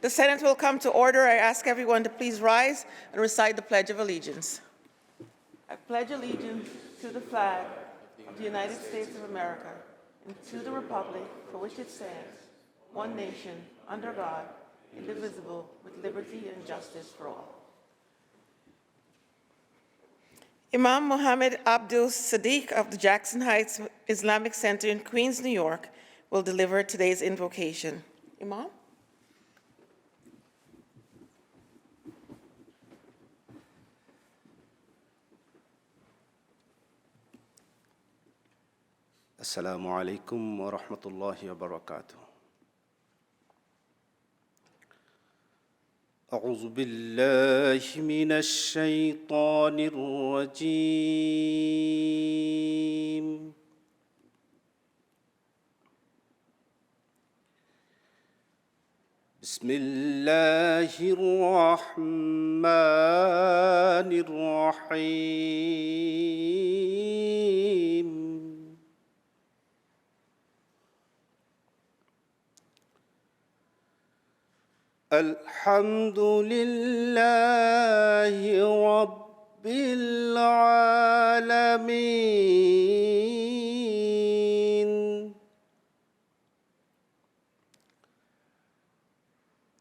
The Senate will come to order. I ask everyone to please rise and recite the Pledge of Allegiance. I pledge allegiance to the flag of the United States of America and to the republic for which it stands, one nation, under God, indivisible, with liberty and justice for all. Imam Mohammed Abdul Sadiq of the Jackson Heights Islamic Center in Queens, New York, will deliver today's invocation. Imam? Assalamu alaikum wa rahmatullahi wa barakatuh. أعوذ بالله من الشيطان الرجيم. بسم الله الرحمن الرحيم. الحمد لله رب العالمين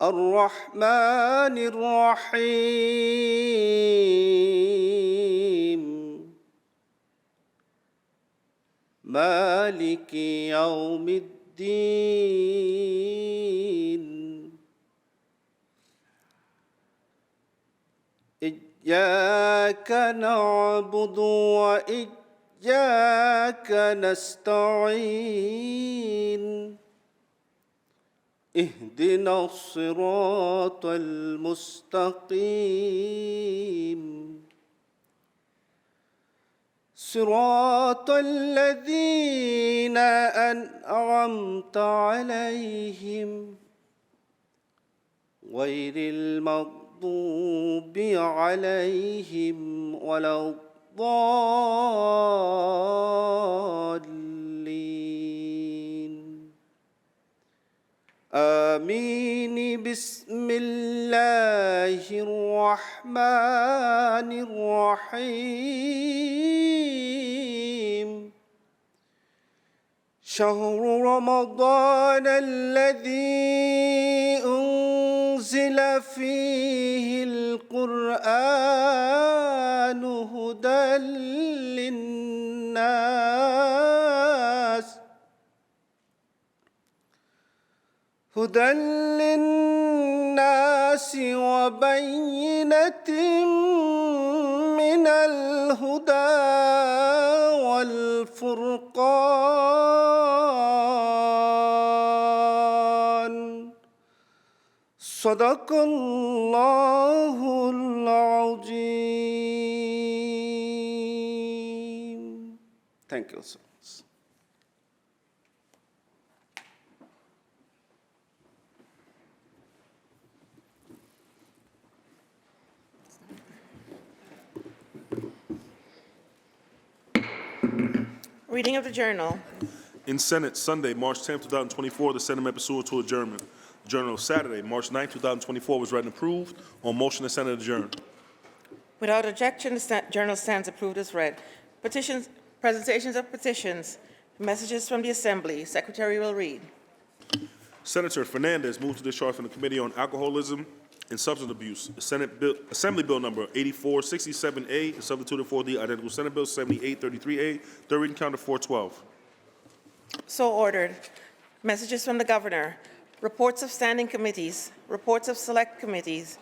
الرحمن الرحيم مالك يوم الدين إياك نعبد وإياك نستعين اهدنا الصراط المستقيم صراط الذين أنعمت عليهم غير المغضوب عليهم ولا الضالين آمين. بسم الله الرحمن الرحيم. شهر رمضان الذي أنزل فيه القرآن هدى للناس وبينة من الهدى والفرقان صدق الله العظيم. Thank you so much. Reading of the journal. In Senate, Sunday, March 10, 2024, the Senate met pursuant to adjournment. The Journal of Saturday, March 9, 2024, was read and approved. On motion, the Senate adjourned. Without objection, the journal stands approved as read. Petitions, presentations of petitions, messages from the Assembly. Secretary will read. Senator Fernandez moved to discharge from the Committee on Alcoholism and Substance Abuse. Assembly Bill number 8467A and substituted for the identical Senate Bill 7833A. Third reading calendar 412. So ordered. Messages from the Governor. Reports of standing committees. Reports of select committees.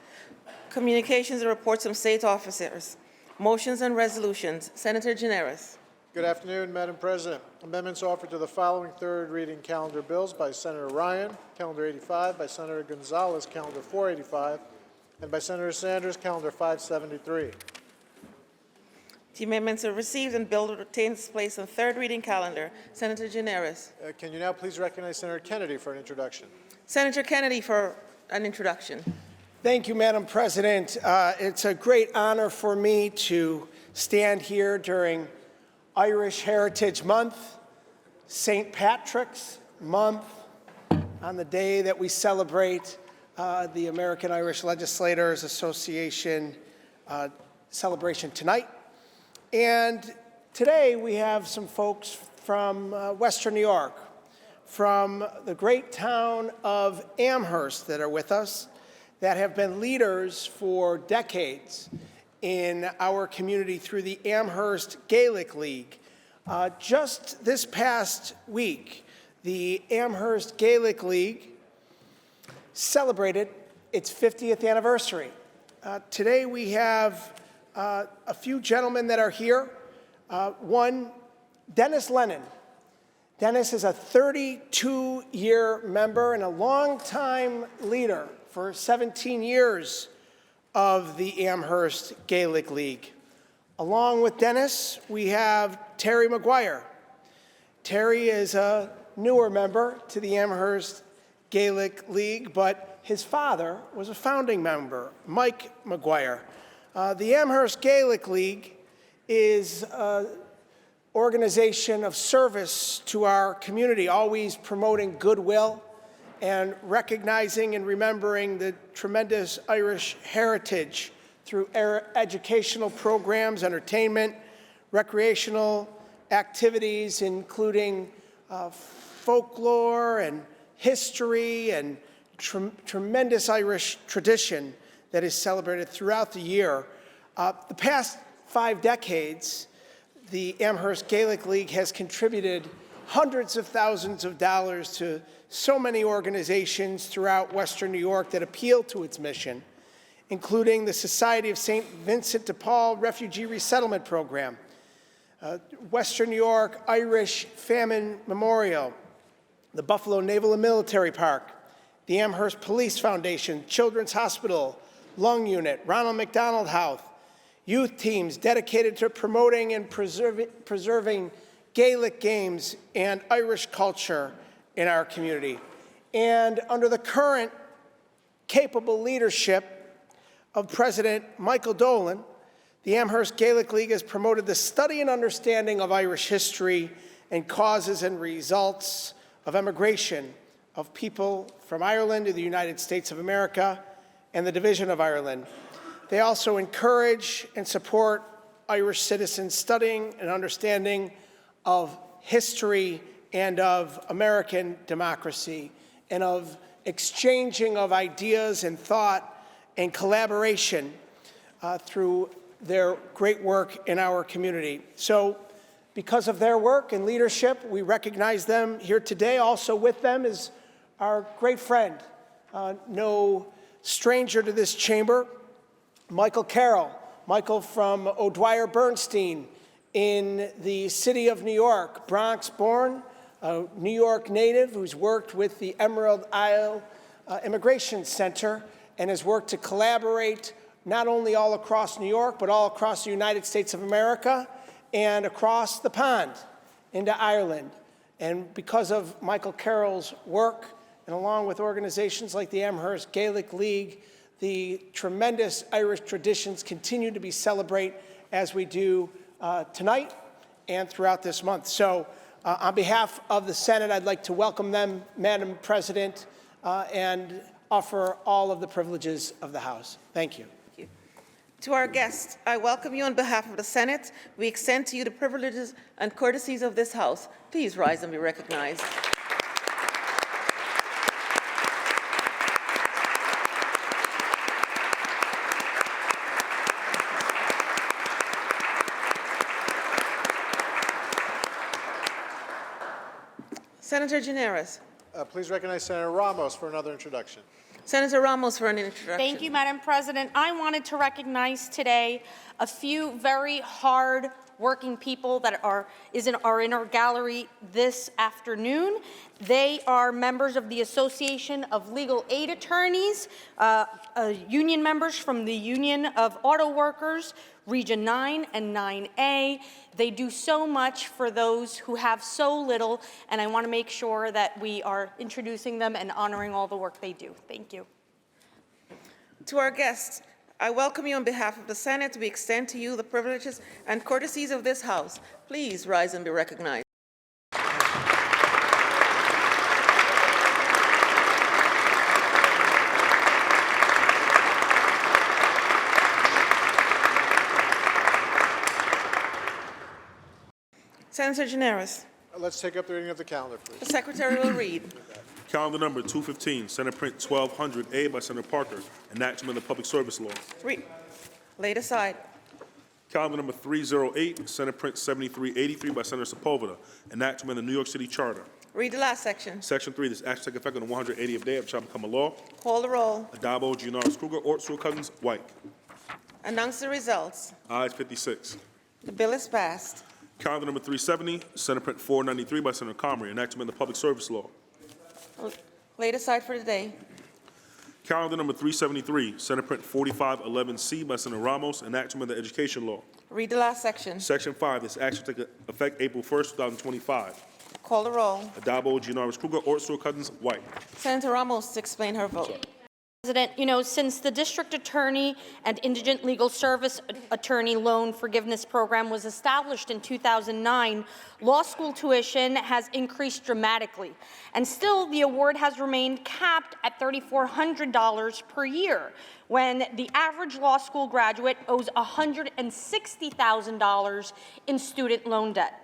Communications and reports from state officers. Motions and resolutions. Senator Gineris. Good afternoon, Madam President. Amendments offered to the following third reading calendar bills by Senator Ryan, Calendar 85, by Senator Gonzalez, Calendar 485, and by Senator Sanders, Calendar 573. The amendments are received and bill retains place on third reading calendar. Senator Gineris. Can you now please recognize Senator Kennedy for an introduction? Senator Kennedy for an introduction. Thank you, Madam President. It's a great honor for me to stand here during Irish Heritage Month, St. Patrick's Month, on the day that we celebrate the American Irish Legislators Association celebration tonight. And today we have some folks from Western New York, from the great town of Amherst that are with us, that have been leaders for decades in our community through the Amherst Gaelic League. Just this past week, the Amherst Gaelic League celebrated its 50th anniversary. Today we have a few gentlemen that are here. One, Dennis Lennon. Dennis is a 32-year member and a longtime leader for 17 years of the Amherst Gaelic League. Along with Dennis, we have Terry McGuire. Terry is a newer member to the Amherst Gaelic League, but his father was a founding member, Mike McGuire. The Amherst Gaelic League is an organization of service to our community, always promoting goodwill and recognizing and remembering the tremendous Irish heritage through educational programs, entertainment, recreational activities, including folklore and history and tremendous Irish tradition that is celebrated throughout the year. The past 5 decades, the Amherst Gaelic League has contributed hundreds of thousands of dollars to so many organizations throughout Western New York that appeal to its mission, including the Society of St. Vincent de Paul Refugee Resettlement Program, Western New York Irish Famine Memorial, the Buffalo Naval and Military Park, the Amherst Police Foundation, Children's Hospital, Lung Unit, Ronald McDonald House, youth teams dedicated to promoting and preserving Gaelic games and Irish culture in our community. And under the current capable leadership of President Michael Dolan, the Amherst Gaelic League has promoted the study and understanding of Irish history and causes and results of emigration of people from Ireland to the United States of America and the division of Ireland. They also encourage and support Irish citizens studying and understanding of history and of American democracy and of exchanging of ideas and thought and collaboration through their great work in our community. So because of their work and leadership, we recognize them here today. Also with them is our great friend, no stranger to this chamber, Michael Carroll. Michael from O'Dwyer Bernstein in the city of New York, Bronx born, a New York native who's worked with the Emerald Isle Immigration Center and has worked to collaborate not only all across New York, but all across the United States of America and across the pond into Ireland. And because of Michael Carroll's work, and along with organizations like the Amherst Gaelic League, the tremendous Irish traditions continue to be celebrated as we do tonight and throughout this month. So on behalf of the Senate, I'd like to welcome them, Madam President, and offer all of the privileges of the House. Thank you. To our guests, I welcome you on behalf of the Senate. We extend to you the privileges and courtesies of this House. Please rise and be recognized. Senator Gineris. Please recognize Senator Ramos for another introduction. Senator Ramos for an introduction. Thank you, Madam President. I wanted to recognize today a few very hard-working people that are in our gallery this afternoon. They are members of the Association of Legal Aid Attorneys, union members from the Union of Auto Workers, Region 9 and 9A. They do so much for those who have so little, and I want to make sure that we are introducing them and honoring all the work they do. Thank you. To our guests, I welcome you on behalf of the Senate. We extend to you the privileges and courtesies of this House. Please rise and be recognized. Senator Janeris. Let's take up the reading of the calendar, The please. Secretary will read. Calendar number 215, Senate Print 1200A by Senator Parker, enactment of the Public Service Law. Laid aside. Calendar number 308, Senate Print 7383 by Senator Sepulveda, enactment of the New York City Charter. Read the last section. Section 3, this act shall take effect on the 180th day of the shall become a law. Call the roll. Adabo, Giannaris Kruger, Ort, Stewart Cousins, White. Announce the results. Ayes 56. The bill is passed. Calendar number 370, Senate Print 493 by Senator Comrie, enactment of the Public Service Law. Laid aside for today. Calendar number 373, Senate Print 4511C by Senator Ramos, enactment of the Education Law. Read the last section. Section 5, this act shall take effect April 1st, 2025. Call the roll. Adabo, Giannaris Kruger, Ort, Stewart Cousins, White. Senator Ramos to explain her vote. President, since the District Attorney and Indigent Legal Service Attorney Loan Forgiveness Program was established in 2009, law school tuition has increased dramatically. And still, the award has remained capped at $3,400 per year, when the average law school graduate owes $160,000 in student loan debt.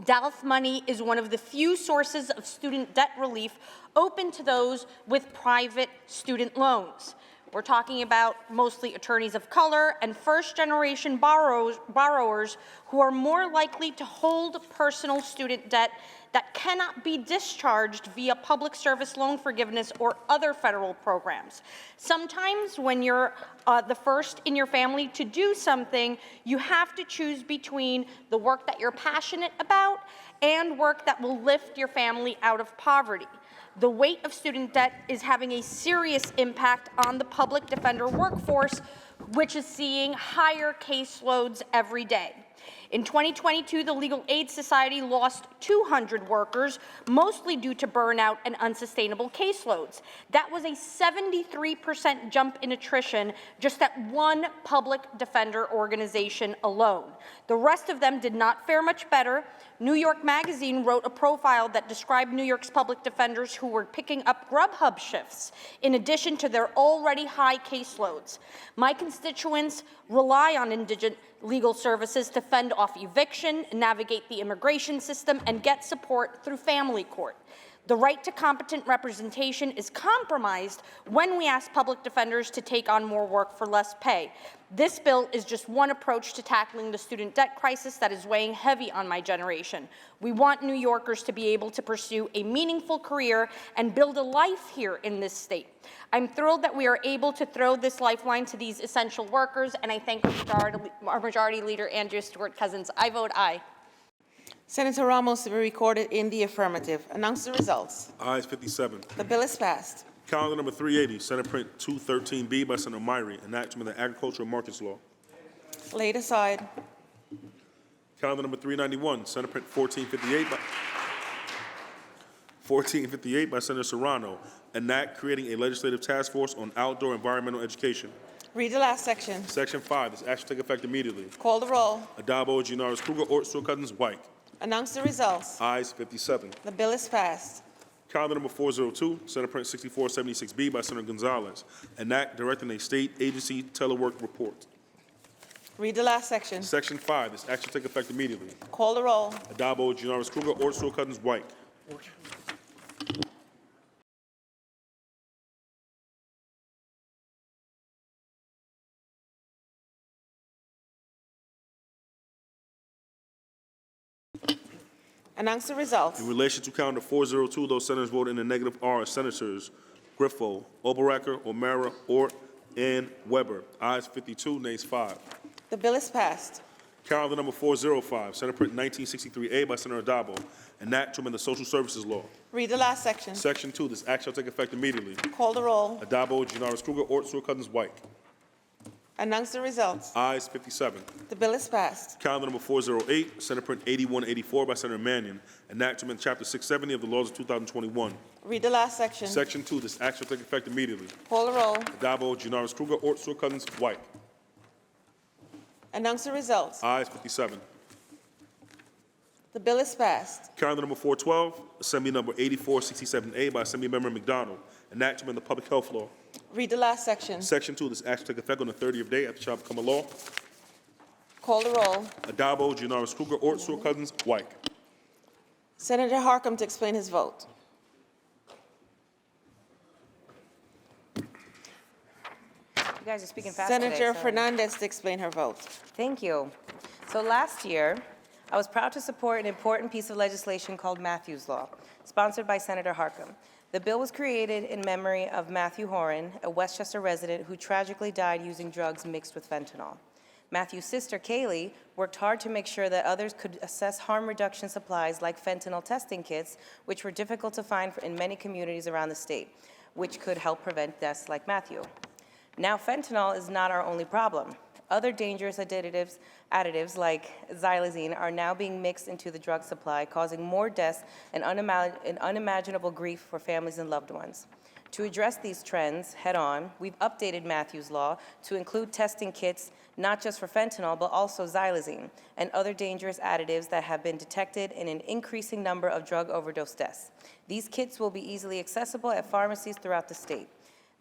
DALF money is one of the few sources of student debt relief open to those with private student loans. We're talking about mostly attorneys of color and first-generation borrowers who are more likely to hold personal student debt that cannot be discharged via public service loan forgiveness or other federal programs. Sometimes when you're the first in your family to do something, you have to choose between the work that you're passionate about and work that will lift your family out of poverty. The weight of student debt is having a serious impact on the public defender workforce, which is seeing higher caseloads every day. In 2022, the Legal Aid Society lost 200 workers, mostly due to burnout and unsustainable caseloads. That was a 73% jump in attrition just at one public defender organization alone. The rest of them did not fare much better. New York Magazine wrote a profile that described New York's public defenders who were picking up Grubhub shifts in addition to their already high caseloads. My constituents rely on indigent legal services to fend off eviction, navigate the immigration system, and get support through family court. The right to competent representation is compromised when we ask public defenders to take on more work for less pay. This bill is just one approach to tackling the student debt crisis that is weighing heavy on my generation. We want New Yorkers to be able to pursue a meaningful career and build a life here in this state. I'm thrilled that we are able to throw this lifeline to these essential workers, and I thank our Majority Leader, Andrea Stewart Cousins. I vote aye. Senator Ramos to be recorded in the affirmative. Announce the results. Ayes 57. The bill is passed. Calendar number 380, Senate Print 213B by Senator Myrie, enactment of the Agricultural Markets Law. Laid aside. Calendar number 391, Senate Print 1458 by Senator Serrano, enact creating a legislative task force on outdoor environmental education. Read the last section. Section 5, this act shall take effect immediately. Call the roll. Adabo, Giannaris Kruger, Ort, Stewart Cousins, White. Announce the results. Ayes 57. The bill is passed. Calendar number 402, Senate Print 6476B by Senator Gonzalez, enact directing a state agency telework report. Read the last section. Section 5, this act shall take effect immediately. Call the roll. Adabo, Giannaris Kruger, Ort, Stewart Cousins, White. Announce the results. In relation to calendar 402, those senators voted in the negative are Senators Griffo, Oberacker, O'Mara, Ort, and Weber. Ayes 52, nays 5. The bill is passed. Calendar number 405, Senate Print 1963A by Senator Adabo, enact to amend the Social Services Law. Read the last section. Section 2, this act shall take effect immediately. Call the roll. Adabo, Giannaris Kruger, Ort, Stewart Cousins, White. Announce the results. Ayes 57. The bill is passed. Calendar number 408, Senate Print 8184 by Senator Mannion, enact to amend Chapter 670 of the laws of 2021. Read the last section. Section 2, this act shall take effect immediately. Call the roll. Adabo, Giannaris Kruger, Ort, Stewart Cousins, White. Announce the results. Ayes 57. The bill is passed. Calendar number 412, Assembly number 8467A by Assemblymember McDonald, enact to amend the Public Health Law. Read the last section. Section 2, this act shall take effect on the 30th day after it shall become a law. Call the roll. Adabo, Giannaris Kruger, Ort, Stewart Cousins, White. Senator Harkam to explain his vote. You guys are speaking fast today. Senator so- Fernandez to explain her vote. Thank you. So last year, I was proud to support an important piece of legislation called Matthews Law, sponsored by Senator Harkam. The bill was created in memory of Matthew Horan, a Westchester resident who tragically died using drugs mixed with fentanyl. Matthew's sister, Kaylee, worked hard to make sure that others could assess harm reduction supplies like fentanyl testing kits, which were difficult to find in many communities around the state, which could help prevent deaths like Matthew. Now, fentanyl is not our only problem. Other dangerous additives like xylazine are now being mixed into the drug supply, causing more deaths and unimaginable grief for families and loved ones. To address these trends head-on, we've updated Matthews Law to include testing kits not just for fentanyl, but also xylazine and other dangerous additives that have been detected in an increasing number of drug overdose deaths. These kits will be easily accessible at pharmacies throughout the state.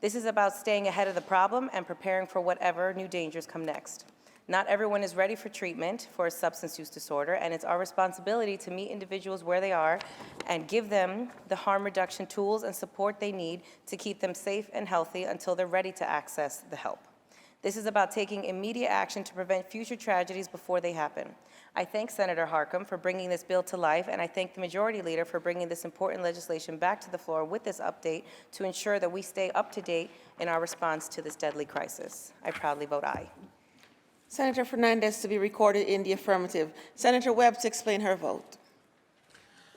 This is about staying ahead of the problem and preparing for whatever new dangers come next. Not everyone is ready for treatment for a substance use disorder, and it's our responsibility to meet individuals where they are and give them the harm reduction tools and support they need to keep them safe and healthy until they're ready to access the help. This is about taking immediate action to prevent future tragedies before they happen. I thank Senator Harkam for bringing this bill to life, and I thank the Majority Leader for bringing this important legislation back to the floor with this update to ensure that we stay up to date in our response to this deadly crisis. I proudly vote aye. Senator Fernandez to be recorded in the affirmative. Senator Webb to explain her vote.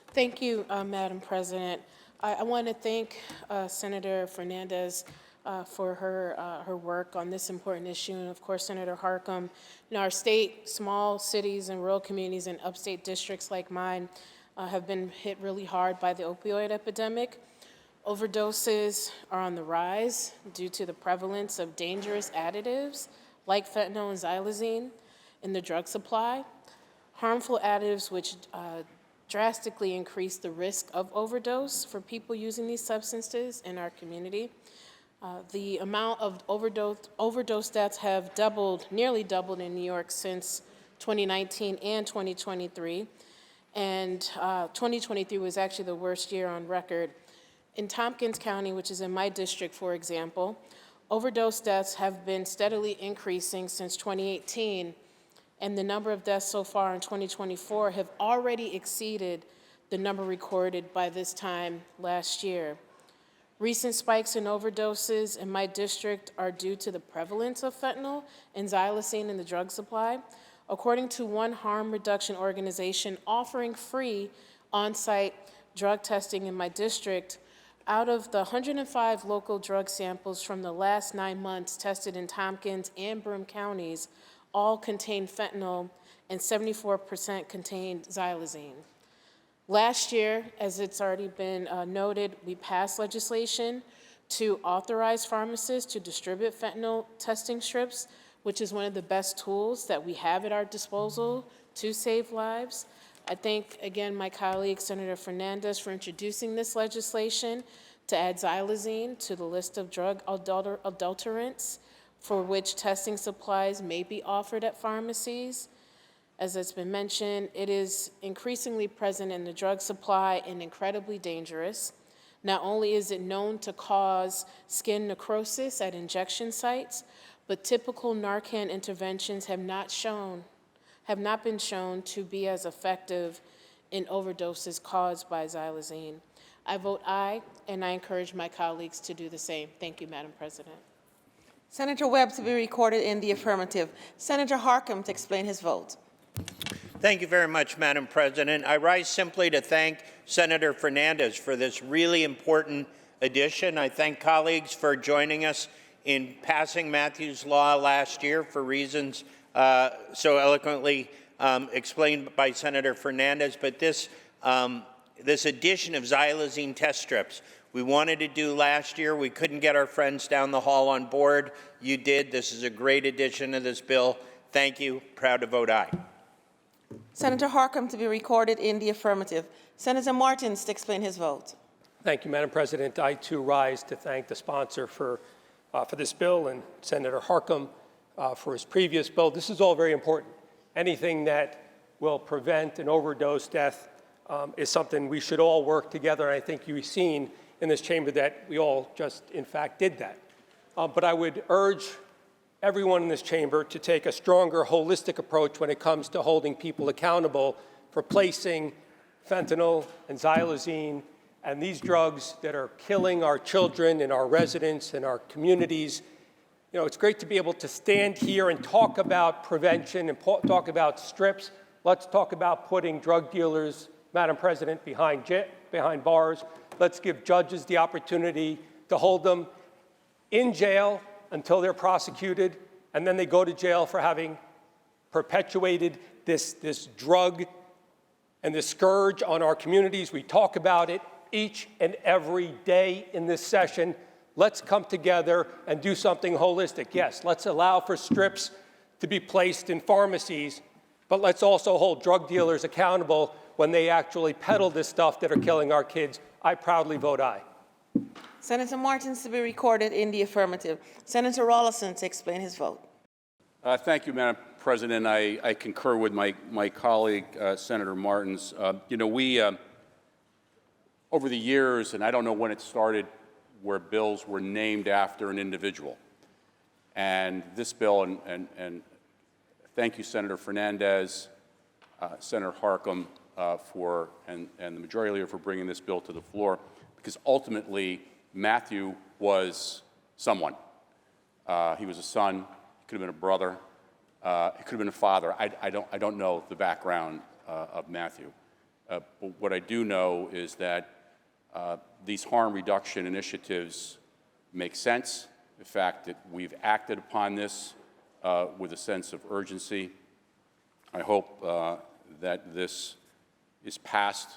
Thank you, Madam President. I want to thank Senator Fernandez for her work on this important issue, and of course, Senator Harkam. In our state, small cities and rural communities and upstate districts like mine have been hit really hard by the opioid epidemic. Overdoses are on the rise due to the prevalence of dangerous additives like fentanyl and xylazine in the drug supply, harmful additives which drastically increase the risk of overdose for people using these substances in our community. The amount of overdose deaths have nearly doubled in New York since 2019 and 2023. And 2023 was actually the worst year on record. In Tompkins County, which is in my district, for example, overdose deaths have been steadily increasing since 2018, and the number of deaths so far in 2024 have already exceeded the number recorded by this time last year. Recent spikes in overdoses in my district are due to the prevalence of fentanyl and xylazine in the drug supply. According to one harm reduction organization offering free on-site drug testing in my district, out of the 105 local drug samples from the last 9 months tested in Tompkins and Broome counties, all contained fentanyl and 74% contained xylazine. Last year, as it's already been noted, we passed legislation to authorize pharmacists to distribute fentanyl testing strips, which is one of the best tools that we have at our disposal to save lives. I thank, again, my colleague, Senator Fernandez, for introducing this legislation to add xylazine to the list of drug adulterants for which testing supplies may be offered at pharmacies. As it's been mentioned, it is increasingly present in the drug supply and incredibly dangerous. Not only is it known to cause skin necrosis at injection sites, but typical Narcan interventions have not been shown to be as effective in overdoses caused by xylazine. I vote aye, and I encourage my colleagues to do the same. Thank you, Madam President. Senator Webb to be recorded in the affirmative. Senator Harkam to explain his vote. Thank you very much, Madam President. I rise simply to thank Senator Fernandez for this really important addition. I thank colleagues for joining us in passing Matthews Law last year for reasons so eloquently explained by Senator Fernandez. But this addition of xylazine test strips, we wanted to do last year. We couldn't get our friends down the hall on board. You did. This is a great addition to this bill. Thank you. Proud to vote aye. Senator Harkam to be recorded in the affirmative. Senator Martins to explain his vote. Thank you, Madam President. I, too, rise to thank the sponsor for this bill and Senator Harkam for his previous bill. This is all very important. Anything that will prevent an overdose death is something we should all work together. And I think you've seen in this chamber that we all just, in fact, did that. But I would urge everyone in this chamber to take a stronger, holistic approach when it comes to holding people accountable for placing fentanyl and xylazine and these drugs that are killing our children and our residents and our communities. You know, it's great to be able to stand here and talk about prevention and talk about strips. Let's talk about putting drug dealers, Madam President, behind bars. Let's give judges the opportunity to hold them in jail until they're prosecuted, and then they go to jail for having perpetuated this drug and this scourge on our communities. We talk about it each and every day in this session. Let's come together and do something holistic. Yes, let's allow for strips to be placed in pharmacies, but let's also hold drug dealers accountable when they actually peddle this stuff that are killing our kids. I proudly vote aye. Senator Martins to be recorded in the affirmative. Senator Rollison to explain his vote. Thank you, Madam President. I concur with my colleague, Senator Martins. You know, we, over the years, and I don't know when it started, where bills were named after an individual. And this bill, and thank you, Senator Fernandez, Senator Harckham, and the majority leader for bringing this bill to the floor, because ultimately Matthew was someone. He was a son, he could have been a brother, he could have been a father. I don't know the background of Matthew. But what I do know is that these harm reduction initiatives make sense. The fact that we've acted upon this with a sense of urgency. I hope that this is passed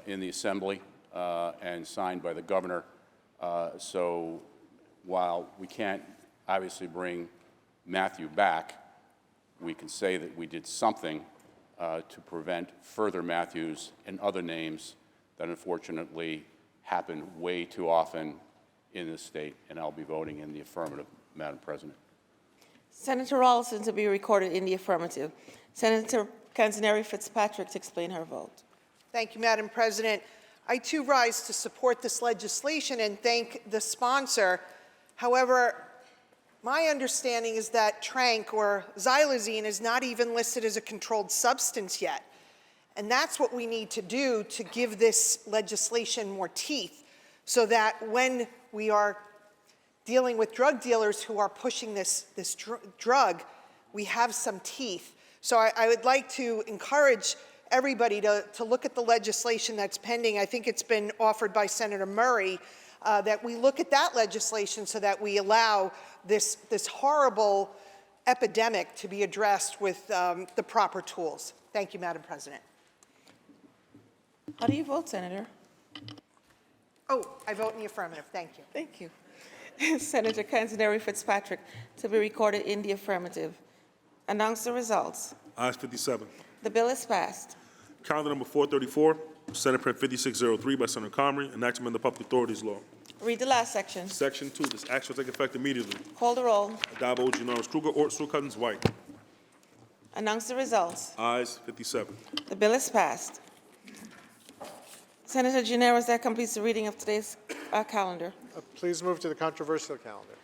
in the Assembly and signed by the governor. So while we can't obviously bring Matthew back, we can say that we did something to prevent further Matthews and other names that unfortunately happen way too often in this state, and I'll be voting in the affirmative, Madam President. Senator Rollison to be recorded in the affirmative. Senator Canzaneri Fitzpatrick to explain her vote. Thank you, Madam President. I too rise to support this legislation and thank the sponsor. However, my understanding is that tranq, or xylazine, is not even listed as a controlled substance yet. And that's what we need to do to give this legislation more teeth, so that when we are dealing with drug dealers who are pushing this drug, we have some teeth. So I would like to encourage everybody to look at the legislation that's pending. I think it's been offered by Senator Murray, that we look at that legislation so that we allow this horrible epidemic to be addressed with the proper tools. Thank you, Madam President. How do you vote, Senator? Oh, I vote in the affirmative. Thank you. Thank you. Senator Canzaneri Fitzpatrick to be recorded in the affirmative. Announce the results. Ayes 57. The bill is passed. Calendar number 434, Senate Print 5603 by Senator Comrie, enactment of the Public Authorities Law. Read the last section. Section 2, this act shall take effect immediately. Call the roll. Addabbo, Giannaris Kruger, Ortsu, Cousins, White. Announce the results. Ayes 57. The bill is passed. Senator Giannaris, that completes the reading of today's calendar. Please move to the controversial calendar.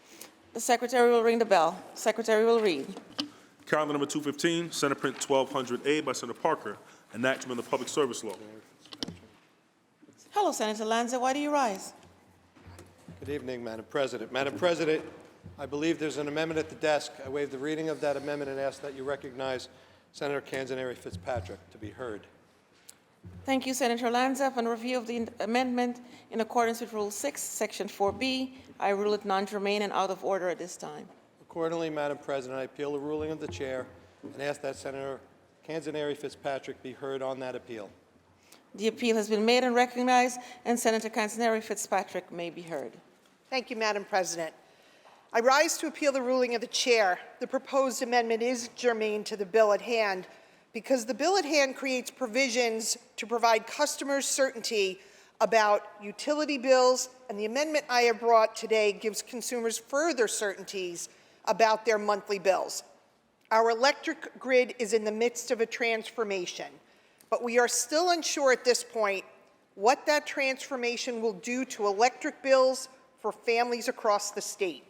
The secretary will ring the bell. Secretary will read. Calendar number 215, Senate Print 1200A by Senator Parker, enactment of the Public Service Law. Hello, Senator Lanza. Why do you rise? Good evening, Madam President. Madam President, I believe there's an amendment at the desk. I waive the reading of that amendment and ask that you recognize Senator Canzaneri Fitzpatrick to be heard. Thank you, Senator Lanza. Upon review of the amendment in accordance with Rule 6, Section 4B, I rule it non-germane and out of order at this time. Accordingly, Madam President, I appeal the ruling of the chair and ask that Senator Canzaneri Fitzpatrick be heard on that appeal. The appeal has been made and recognized, and Senator Canzaneri Fitzpatrick may be heard. Thank you, Madam President. I rise to appeal the ruling of the chair. The proposed amendment is germane to the bill at hand because the bill at hand creates provisions to provide customers certainty about utility bills, and the amendment I have brought today gives consumers further certainties about their monthly bills. Our electric grid is in the midst of a transformation. but we are still unsure at this point what that transformation will do to electric bills for families across the state.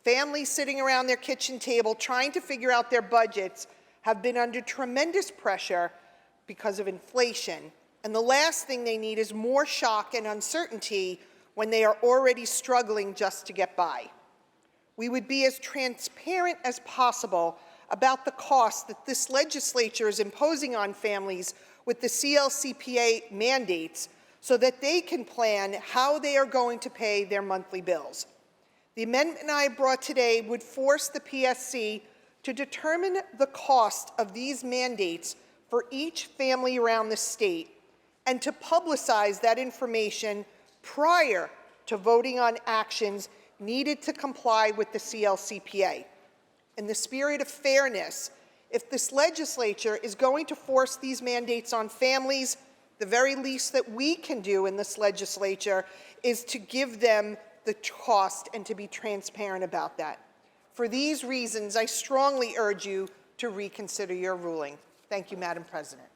Families sitting around their kitchen table trying to figure out their budgets have been under tremendous pressure because of inflation, and the last thing they need is more shock and uncertainty when they are already struggling just to get by. We would be as transparent as possible about the cost that this legislature is imposing on families with the CLCPA mandates so that they can plan how they are going to pay their monthly bills. The amendment I brought today would force the PSC to determine the cost of these mandates for each family around the state and to publicize that information prior to voting on actions needed to comply with the CLCPA. In the spirit of fairness, if this legislature is going to force these mandates on families, the very least that we can do in this legislature is to give them the cost and to be transparent about that. For these reasons, I strongly urge you to reconsider your ruling. Thank you, Madam President.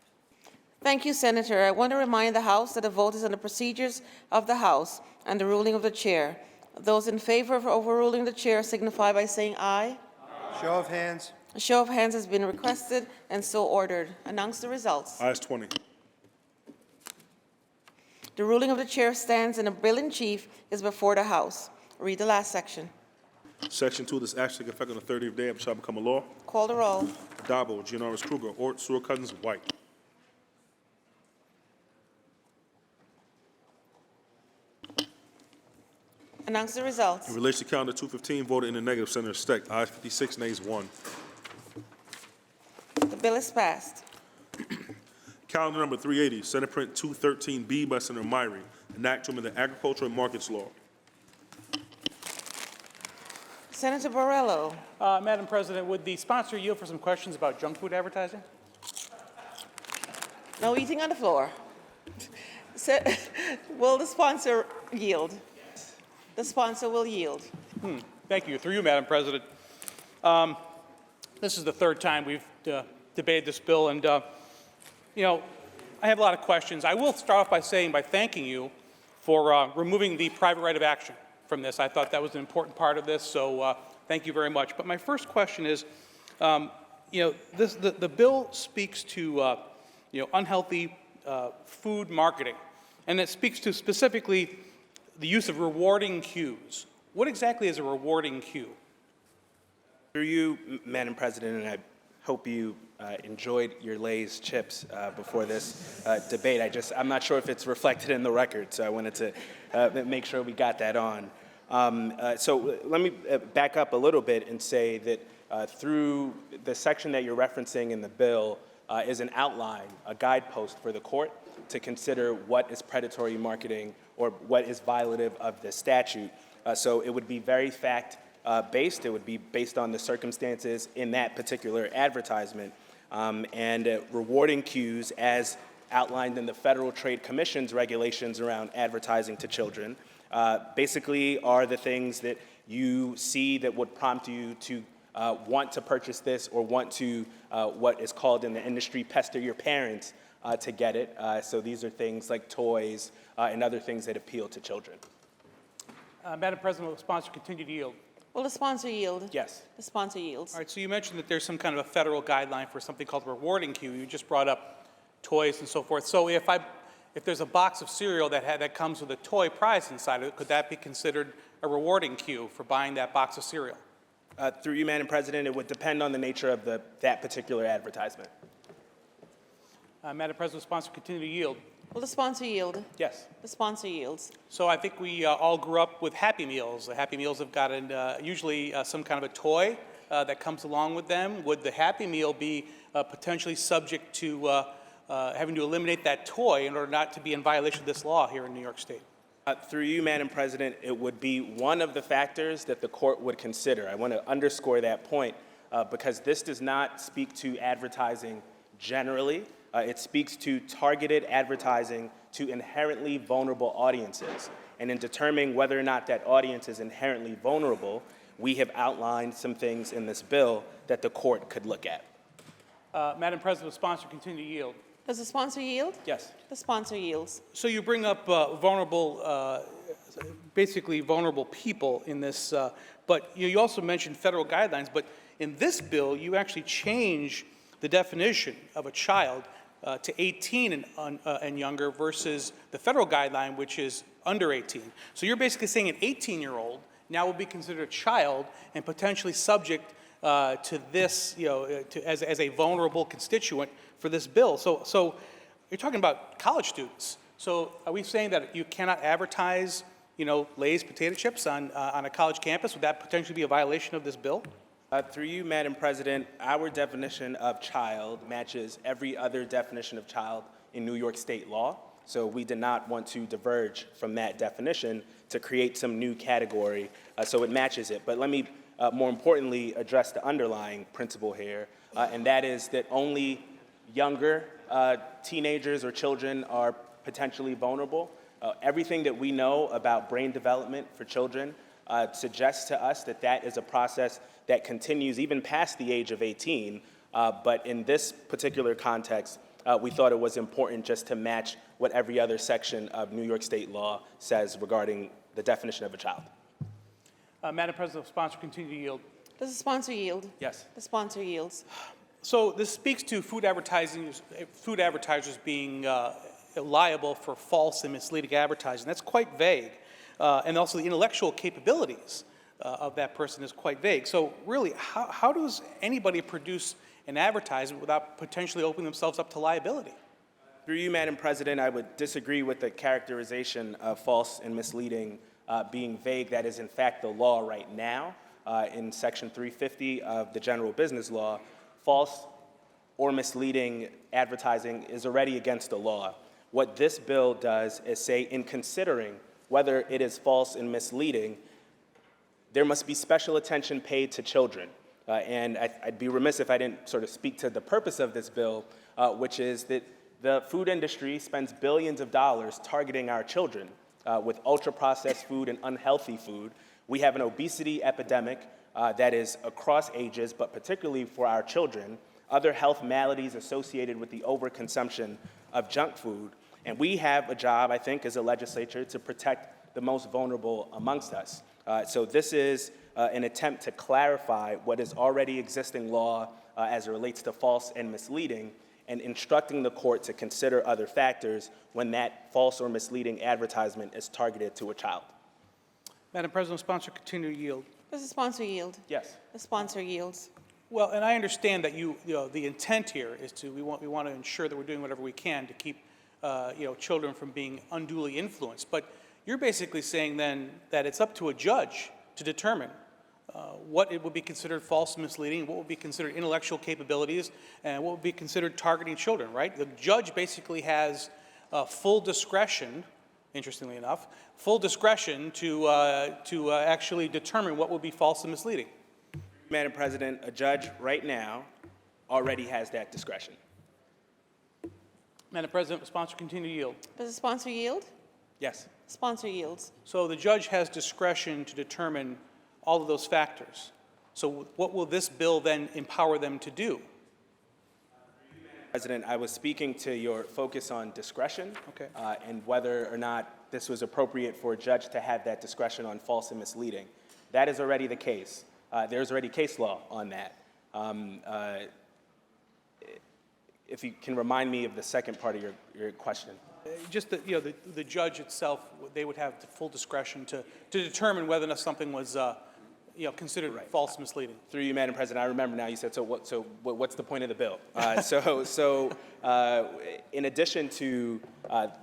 Thank you, Senator. I want to remind the House that the vote is on the procedures of the House and the ruling of the chair. Those in favor of overruling the chair signify by saying aye. Show of hands. A show of hands has been requested and so ordered. Announce the results. Ayes 20. The ruling of the chair stands and a bill in chief is before the House. Read the last section. Section 2, this act take effect on the 30th day and shall become a law. Call the roll. Dabo, Gianaris Kruger, Ort, Sewell Cousins, White. Announce the results. In relation to calendar 215, voted in the negative, Senator Steck. Ayes 56, nays 1. The bill is passed. Calendar number 380, Senate Print 213B by Senator Myrie, an act to amend the Agriculture and Markets Law. Senator Borrello. Madam President, would the sponsor yield for some questions about junk food advertising? No eating on the floor. Will the sponsor yield? The sponsor will yield. Thank you. Through you, Madam President. This is the third time we've debated this bill, and I have a lot of questions. I will start off by thanking you for removing the private right of action from this. I thought that was an important part of this, so thank you very much. But my first question is, the bill speaks to unhealthy food marketing, and it speaks to specifically the use of rewarding cues. What exactly is a rewarding cue? Through you, Madam President, and I hope you enjoyed your Lay's chips before this debate. I'm not sure if it's reflected in the record, so I wanted to make sure we got that on. So let me back up a little bit and say that through the section that you're referencing in the bill is an outline, a guidepost for the court to consider what is predatory marketing or what is violative of the statute. So it would be very fact-based. It would be based on the circumstances in that particular advertisement. And rewarding cues, as outlined in the Federal Trade Commission's regulations around advertising to children, basically are the things that you see that would prompt you to want to purchase this or want to, what is called in the industry, pester your parents to get it. So these are things like toys and other things that appeal to children. Madam President, will the sponsor continue to yield? Will the sponsor yield? Yes. The sponsor yields. All right, so you mentioned that there's some kind of a federal guideline for something called rewarding cue. You just brought up toys and so forth. So if there's a box of cereal that comes with a toy prize inside of it, could that be considered a rewarding cue for buying that box of cereal? Through you, Madam President, it would depend on the nature of that particular advertisement. Madam President, will the sponsor continue to yield? Will the sponsor yield? Yes. The sponsor yields. So I think we all grew up with Happy Meals. The Happy Meals have got usually some kind of a toy that comes along with them. Would the Happy Meal be potentially subject to having to eliminate that toy in order not to be in violation of this law here in New York State? Through you, Madam President, it would be one of the factors that the court would consider. I want to underscore that point because this does not speak to advertising generally. It speaks to targeted advertising to inherently vulnerable audiences. And in determining whether or not that audience is inherently vulnerable, we have outlined some things in this bill that the court could look at. Madam President, will the sponsor continue to yield? Does the sponsor yield? Yes. The sponsor yields. So you bring up basically vulnerable people in this, but you also mentioned federal guidelines, but in this bill, you actually change the definition of a child to 18 and younger versus the federal guideline, which is under 18. So you're basically saying an 18-year-old now will be considered a child and potentially subject to this, as a vulnerable constituent for this bill. So you're talking about college students. So are we saying that you cannot advertise, Lay's potato chips on a college campus? Would that potentially be a violation of this bill? Through you, Madam President, our definition of child matches every other definition of child in New York State law. So we did not want to diverge from that definition to create some new category, so it matches it. But let me, more importantly, address the underlying principle here, and that is that only younger teenagers or children are potentially vulnerable. Everything that we know about brain development for children suggests to us that that is a process that continues even past the age of 18. But in this particular context, we thought it was important just to match what every other section of New York State law says regarding the definition of a child. Madam President, the sponsor continue to yield. Does the sponsor yield? Yes. The sponsor yields. So this speaks to food advertisers being liable for false and misleading advertising. That's quite vague. And also the intellectual capabilities of that person is quite vague. So really, how does anybody produce an advertisement without potentially opening themselves up to liability? Through you, Madam President, I would disagree with the characterization of false and misleading being vague. That is, in fact, the law right now in Section 350 of the General Business Law. False or misleading advertising is already against the law. What this bill does is say, in considering whether it is false and misleading, there must be special attention paid to children. And I'd be remiss if I didn't sort of speak to the purpose of this bill, which is that the food industry spends billions of dollars targeting our children with ultra-processed food and unhealthy food. We have an obesity epidemic that is across ages, but particularly for our children, other health maladies associated with the overconsumption of junk food. And we have a job, I think, as a legislature to protect the most vulnerable amongst us. So this is an attempt to clarify what is already existing law as it relates to false and misleading, and instructing the court to consider other factors when that false or misleading advertisement is targeted to a child. Madam President, sponsor continue to yield. Does the sponsor yield? Yes. The sponsor yields. Well, and I understand that the intent here is we want to ensure that we're doing whatever we can to keep children from being unduly influenced. But you're basically saying then that it's up to a judge to determine what it would be considered false and misleading, what would be considered intellectual capabilities, and what would be considered targeting children, right? The judge basically has full discretion, interestingly enough, full discretion to actually determine what would be false and misleading. Madam President, a judge right now already has that discretion. Madam President, the sponsor continue to yield. Does the sponsor yield? Yes. Sponsor yields. So the judge has discretion to determine all of those factors. So what will this bill then empower them to do? President, I was speaking to your focus on discretion, Okay. And whether or not this was appropriate for a judge to have that discretion on false and misleading. That is already the case. There's already case law on that. If you can remind me of the second part of your question. Just that, the judge itself, they would have the full discretion to determine whether or not something was, considered false, misleading. Through you, Madam President, I remember now you said, what's the point of the bill? In addition to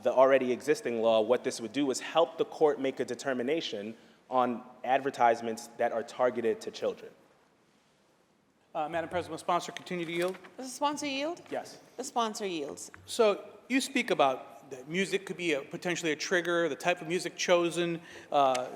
the already existing law, what this would do is help the court make a determination on advertisements that are targeted to children. Madam President, will the sponsor continue to yield? Does the sponsor yield? Yes. The sponsor yields. So you speak about that music could be potentially a trigger, the type of music chosen. What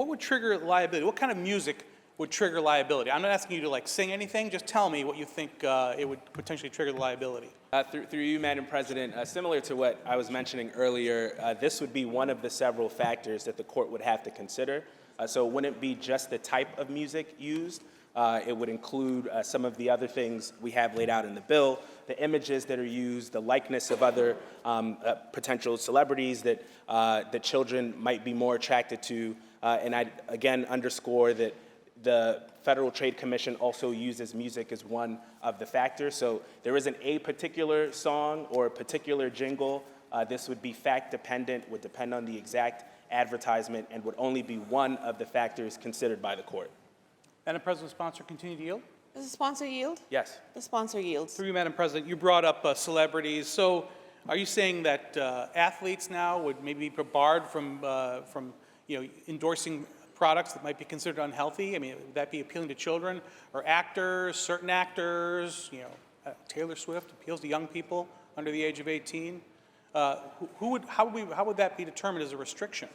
would trigger liability? What kind of music would trigger liability? I'm not asking you to sing anything. Just tell me what you think it would potentially trigger the liability. Through you, Madam President, similar to what I was mentioning earlier, this would be one of the several factors that the court would have to consider. So it wouldn't be just the type of music used, It would include some of the other things we have laid out in the bill, the images that are used, the likeness of other potential celebrities that that children might be more attracted to. And I again underscore that the Federal Trade Commission also uses music as one of the factors. So there isn't a particular song or a particular jingle. This would be fact dependent, would depend on the exact advertisement, and would only be one of the factors considered by the court. Madam President, sponsor continue to yield. Does the sponsor yield? Yes. The sponsor yields. Through you, Madam President, you brought up celebrities. So are you saying that athletes now would maybe be barred from endorsing products that might be considered unhealthy? I mean, would that be appealing to children or actors, certain actors? Taylor Swift appeals to young people under the age of 18. How would that be determined as a restriction?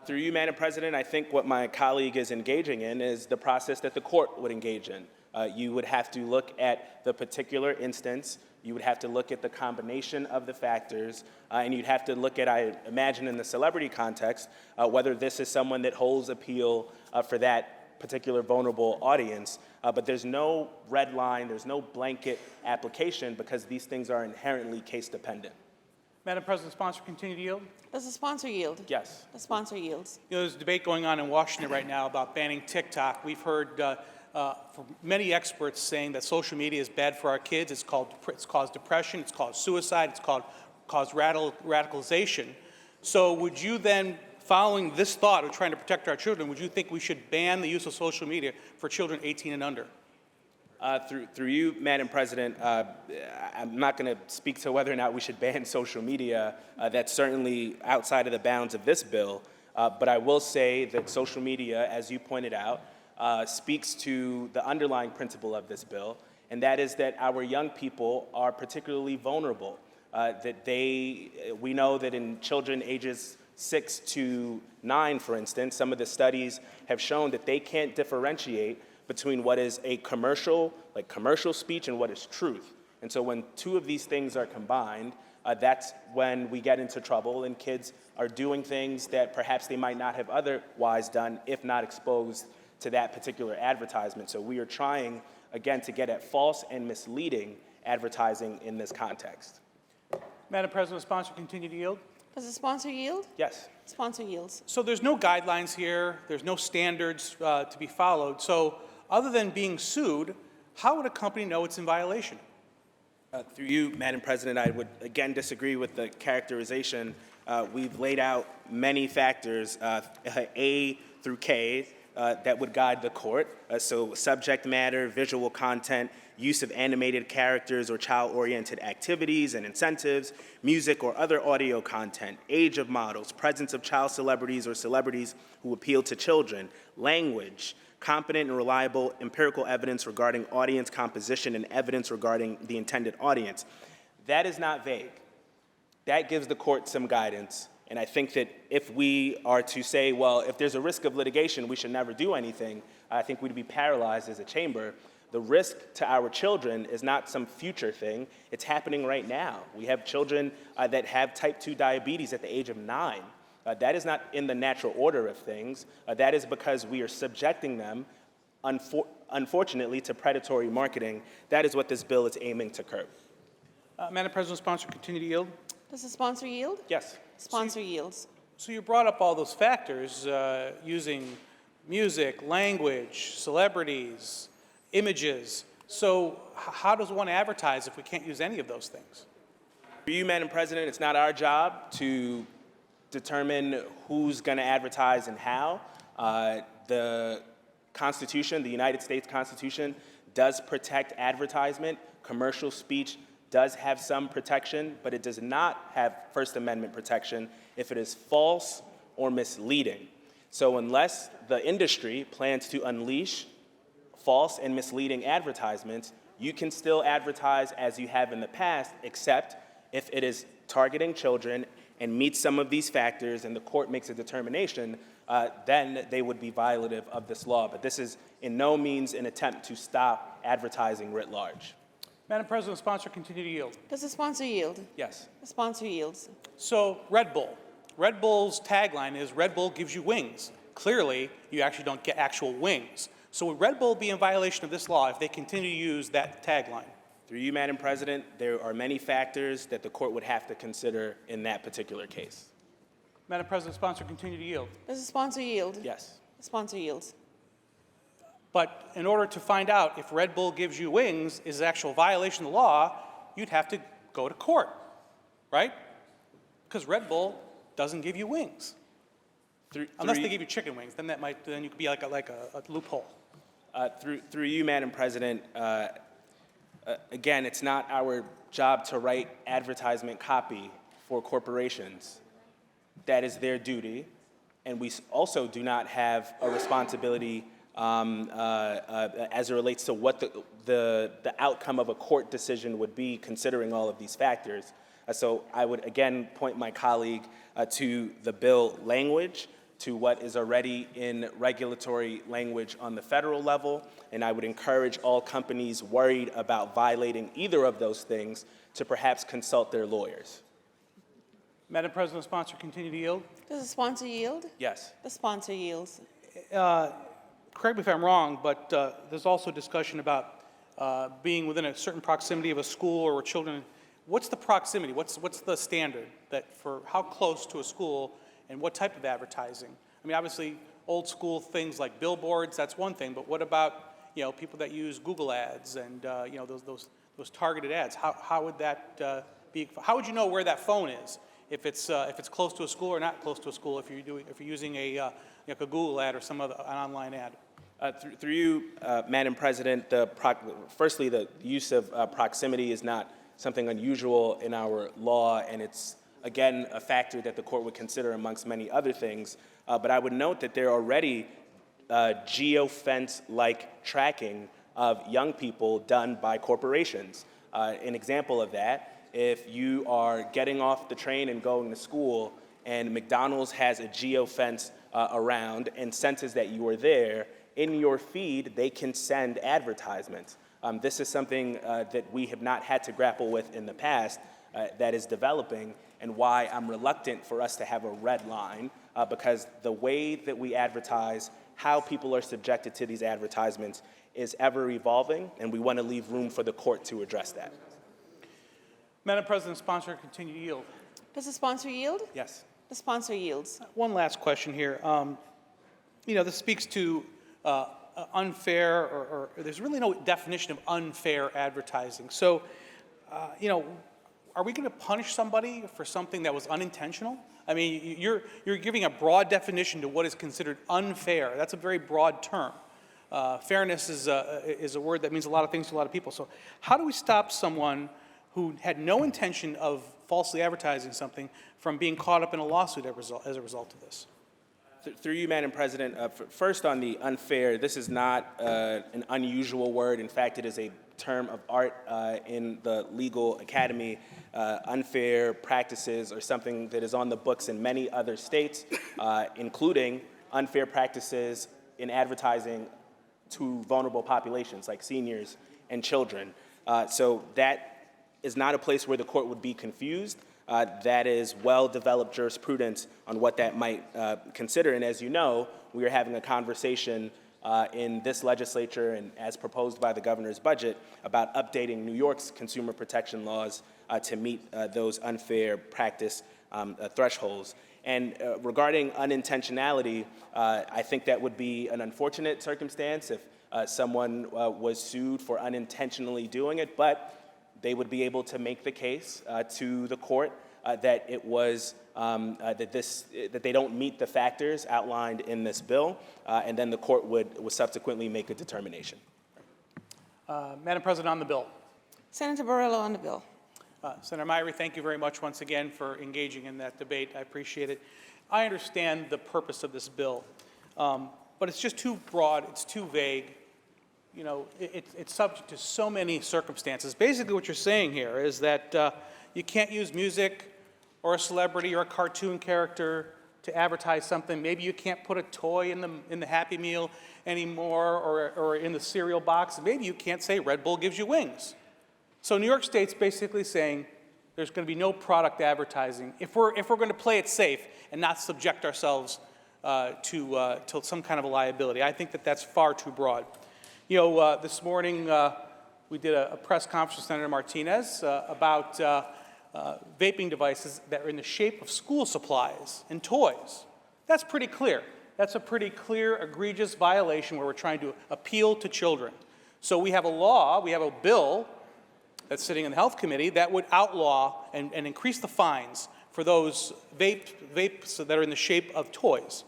Through you, Madam President, I think what my colleague is engaging in is the process that the court would engage in. You would have to look at the particular instance. You would have to look at the combination of the factors, and you'd have to look at, I imagine in the celebrity context, whether this is someone that holds appeal for that particular vulnerable audience. But there's no red line, there's no blanket application because these things are inherently case dependent. Madam President, sponsor continue to yield. Does the sponsor yield? Yes. The sponsor yields. There's a debate going on in Washington right now about banning TikTok. We've heard from many experts saying that social media is bad for our kids. It's caused depression. It's caused suicide. It's caused radicalization. So would you then, following this thought of trying to protect our children, would you think we should ban the use of social media for children 18 and under? Through you, Madam President, I'm not going to speak to whether or not we should ban social media. That's certainly outside of the bounds of this bill. But I will say that social media, as you pointed out, speaks to the underlying principle of this bill, and that is that our young people are particularly vulnerable. We know that in children ages 6 to 9, for instance, some of the studies have shown that they can't differentiate between what is a commercial speech and what is truth. And so when two of these things are combined, that's when we get into trouble and kids are doing things that perhaps they might not have otherwise done if not exposed to that particular advertisement. So we are trying, again, to get at false and misleading advertising in this context. Madam President, sponsor continue to yield. Does the sponsor yield? Yes. Sponsor yields. So there's no guidelines here. There's no standards to be followed. So other than being sued, how would a company know it's in violation? Through you, Madam President, I would again disagree with the characterization. We've laid out many factors, A through K, that would guide the court. So subject matter, visual content, use of animated characters or child-oriented activities and incentives, music or other audio content, age of models, presence of child celebrities or celebrities who appeal to children, language, competent and reliable empirical evidence regarding audience composition and evidence regarding the intended audience. That is not vague. That gives the court some guidance. And I think that if we are to say, well, if there's a risk of litigation, we should never do anything, I think we'd be paralyzed as a chamber. The risk to our children is not some future thing. It's happening right now. We have children that have type 2 diabetes at the age of 9. That is not in the natural order of things. That is because we are subjecting them, unfortunately, to predatory marketing. That is what this bill is aiming to curb. Madam President, sponsor continue to yield. Does the sponsor yield? Yes. Sponsor yields. So you brought up all those factors using music, language, celebrities, images. So how does one advertise if we can't use any of those things? For you, Madam President, it's not our job to determine who's going to advertise and how. The Constitution, the United States Constitution, does protect advertisement. Commercial speech does have some protection, but it does not have First Amendment protection if it is false or misleading. So unless the industry plans to unleash false and misleading advertisements, you can still advertise as you have in the past, except if it is targeting children and meets some of these factors and the court makes a determination, then they would be violative of this law. But this is in no means an attempt to stop advertising writ large. Madam President, sponsor continue to yield. Does the sponsor yield? Yes. The sponsor yields. So Red Bull. Red Bull's tagline is Red Bull gives you wings. Clearly, you actually don't get actual wings. So would Red Bull be in violation of this law if they continue to use that tagline? Through you, Madam President, there are many factors that the court would have to consider in that particular case. Madam President, sponsor continue to yield. Does the sponsor yield? Yes. The sponsor yields. But in order to find out if Red Bull gives you wings is an actual violation of the law, you'd have to go to court, right? Because Red Bull doesn't give you wings. Unless they give you chicken wings, then you could be like a loophole. Through you, Madam President, again, it's not our job to write advertisement copy for corporations. That is their duty. And we also do not have a responsibility as it relates to what the outcome of a court decision would be, considering all of these factors. So I would again point my colleague to the bill language, to what is already in regulatory language on the federal level, and I would encourage all companies worried about violating either of those things to perhaps consult their lawyers. Madam President, sponsor continue to yield. Does the sponsor yield? Yes. The sponsor yields. Correct me if I'm wrong, but there's also discussion about being within a certain proximity of a school or where children. What's the proximity? What's the standard that for how close to a school and what type of advertising? I mean, obviously, old school things like billboards, that's one thing, but what about, people that use Google ads and, those targeted ads? How would that be? How would you know where that phone is? If it's close to a school or not close to a school, if you're using a Google ad or some other an online ad. Through you, Madam President, firstly, the use of proximity is not something unusual in our law, and it's again a factor that the court would consider amongst many other things. But I would note that there are already geofence-like tracking of young people done by corporations. An example of that. If you are getting off the train and going to school and McDonald's has a geofence around and senses that you are there, in your feed, they can send advertisements. This is something that we have not had to grapple with in the past that is developing, and why I'm reluctant for us to have a red line, because the way that we advertise, how people are subjected to these advertisements is ever evolving, and we want to leave room for the court to address that. Madam President, sponsor continue to yield. Does the sponsor yield? Yes. The sponsor yields. One last question here. This speaks to unfair, or there's really no definition of unfair advertising. So, are we going to punish somebody for something that was unintentional? I mean, you're giving a broad definition to what is considered unfair. That's a very broad term. Fairness is a word that means a lot of things to a lot of people. So, how do we stop someone who had no intention of falsely advertising something from being caught up in a lawsuit as a result of this? Through you, Madam President, first on the unfair, this is not an unusual word. In fact, it is a term of art in the legal academy. Unfair practices are something that is on the books in many other states, including unfair practices in advertising to vulnerable populations like seniors and children. So that is not a place where the court would be confused. That is well-developed jurisprudence on what that might consider. And as you know, we are having a conversation in this legislature and as proposed by the governor's budget about updating New York's consumer protection laws to meet those unfair practice thresholds. And regarding unintentionality, I think that would be an unfortunate circumstance if someone was sued for unintentionally doing it, but they would be able to make the case to the court that it was that they don't meet the factors outlined in this bill, and then the court would subsequently make a determination. Madam President, on the bill. Senator Borrello on the bill. Senator Myrie, thank you very much once again for engaging in that debate. I appreciate it. I understand the purpose of this bill, but it's just too broad, it's too vague. It's subject to so many circumstances. Basically what you're saying here is that you can't use music or a celebrity or a cartoon character to advertise something. Maybe you can't put a toy in the Happy Meal anymore or in the cereal box. Maybe you can't say Red Bull gives you wings. So New York State's basically saying there's going to be no product advertising if we're going to play it safe and not subject ourselves to some kind of a liability. I think that that's far too broad. You know, this morning we did a press conference with Senator Martinez about vaping devices that are in the shape of school supplies and toys. That's pretty clear. That's a pretty clear, egregious violation where we're trying to appeal to children. So we have a law, we have a bill that's sitting in the Health Committee that would outlaw and increase the fines for those vapes that are in the shape of toys.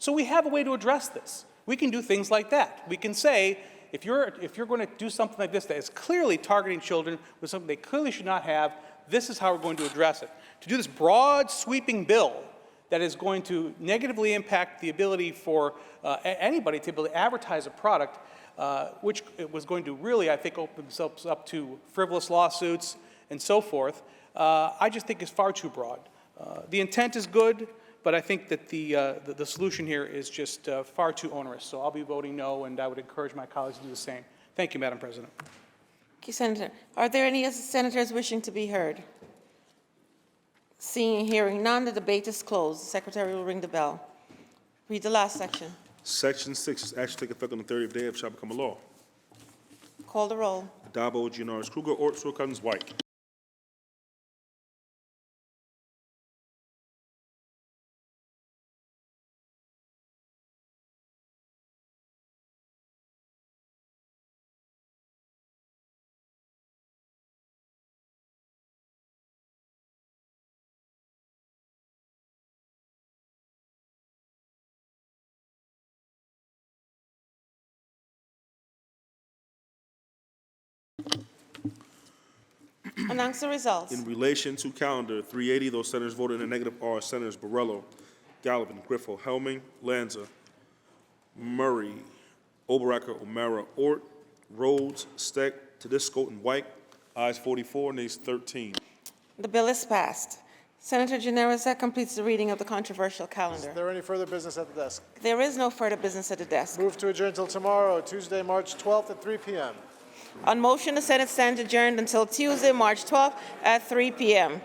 So we have a way to address this. We can do things like that. We can say, if you're going to do something like this that is clearly targeting children with something they clearly should not have, this is how we're going to address it. To do this broad, sweeping bill that is going to negatively impact the ability for anybody to be able to advertise a product, which was going to really, I think, open themselves up to frivolous lawsuits and so forth, I just think is far too broad. The intent is good, but I think that the solution here is just far too onerous. So I'll be voting no, and I would encourage my colleagues to do the same. Thank you, Madam President. Thank you, Senator. Are there any senators wishing to be heard? Seeing and hearing none, the debate is closed. The Secretary will ring the bell. Read the last section. Section 6 is actually take effect on the 30th day of shall become a law. Call the roll. Dabo, Gianaris, Kruger, Ort, Sewell, Cousins, White. Announce the results. In relation to calendar 380, those senators voted in the negative are Senators Borrello, Gallivan, Griffo, Helming, Lanza, Murray, Oberacker, O'Mara, Ort, Rhodes, Steck, Tedisco, and White. Ayes 44, nays 13. The bill is passed. Senator Gianaris, that completes the reading of the controversial calendar. Is there any further business at the desk? There is no further business at the desk. Move to adjourn until tomorrow, Tuesday, March 12th at 3 p.m. On motion, the Senate stands adjourned until Tuesday, March 12th at 3 p.m.